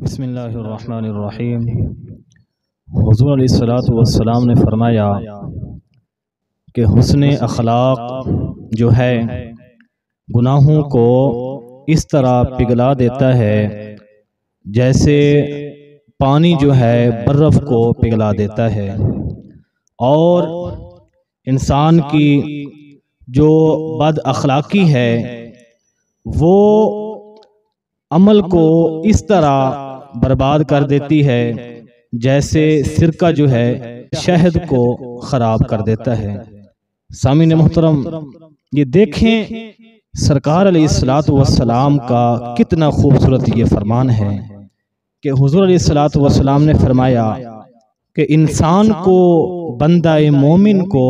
بسم اللہ الرحمن الرحیم۔ حضور علیہ الصلوۃ والسلام نے فرمایا کہ حسن اخلاق جو ہے گناہوں کو اس طرح پگھلا دیتا ہے جیسے پانی جو ہے برف کو پگھلا دیتا ہے، اور انسان کی جو بد اخلاقی ہے وہ عمل کو اس طرح برباد کر دیتی ہے جیسے سرکہ جو ہے شہد کو خراب کر دیتا ہے۔ سامعین محترم، یہ دیکھیں سرکار علیہ الصلوۃ والسلام کا کتنا خوبصورت یہ فرمان ہے کہ حضور علیہ الصلوۃ والسلام نے فرمایا کہ انسان کو، بندہ مومن کو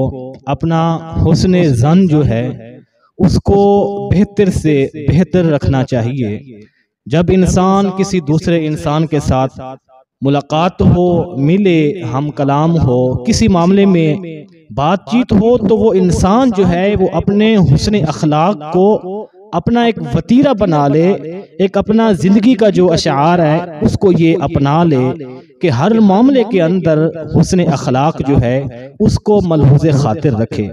اپنا حسن ظن جو ہے اس کو بہتر سے بہتر رکھنا چاہیے۔ جب انسان کسی دوسرے انسان کے ساتھ ملاقات ہو، ملے، ہم کلام ہو، کسی معاملے میں بات چیت ہو، تو وہ انسان جو ہے وہ اپنے حسن اخلاق کو اپنا ایک وتیرہ بنا لے، ایک اپنا زندگی کا جو اشعار ہے اس کو یہ اپنا لے کہ ہر معاملے کے اندر حسن اخلاق جو ہے اس کو ملحوظ خاطر رکھے،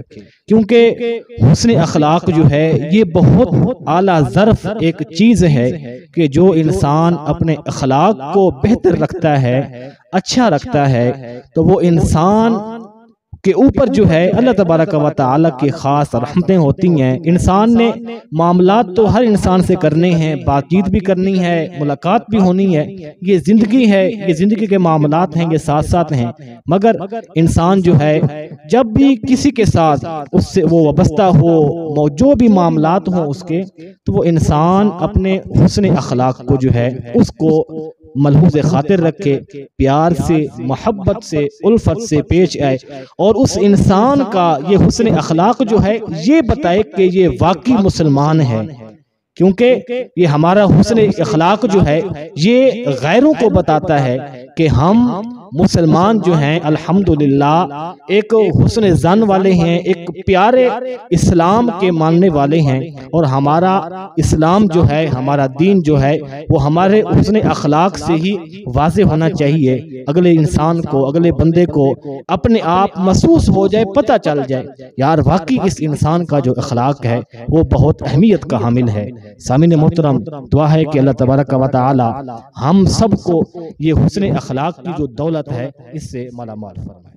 کیونکہ حسن اخلاق جو ہے یہ بہت اعلیٰ ظرف ایک چیز ہے کہ جو انسان اپنے اخلاق کو بہتر رکھتا ہے، اچھا رکھتا ہے، تو وہ انسان کے اوپر جو ہے اللہ تبارک و تعالی کی خاص رحمتیں ہوتی ہیں۔ انسان نے معاملات تو ہر انسان سے کرنے ہیں، بات چیت بھی کرنی ہے، ملاقات بھی ہونی ہے، یہ زندگی ہے، یہ زندگی کے معاملات ہیں، یہ ساتھ ساتھ ہیں، مگر انسان جو ہے جب بھی کسی کے ساتھ اس سے وہ وابستہ ہو، جو بھی معاملات ہوں اس کے، تو وہ انسان اپنے حسن اخلاق کو جو ہے اس کو ملحوظ خاطر رکھے، پیار سے، محبت سے، الفت سے پیش آئے، اور اس انسان کا یہ حسن اخلاق جو ہے یہ بتائے کہ یہ واقعی مسلمان ہے، کیونکہ یہ ہمارا حسن اخلاق جو ہے یہ غیروں کو بتاتا ہے کہ ہم مسلمان جو ہیں الحمدللہ ایک حسن ظن والے ہیں، ایک پیارے اسلام کے ماننے والے ہیں، اور ہمارا اسلام جو ہے، ہمارا دین جو ہے وہ ہمارے حسن اخلاق سے ہی واضح ہونا چاہیے، اگلے انسان کو، اگلے بندے کو اپنے آپ محسوس ہو جائے، پتہ چل جائے یار واقعی اس انسان کا جو اخلاق ہے وہ بہت اہمیت کا حامل ہے۔ سامعین محترم، دعا ہے کہ اللہ تبارک و تعالی ہم سب کو یہ حسن اخلاق کی جو دولت ہے اس سے مالا مال فرمائے۔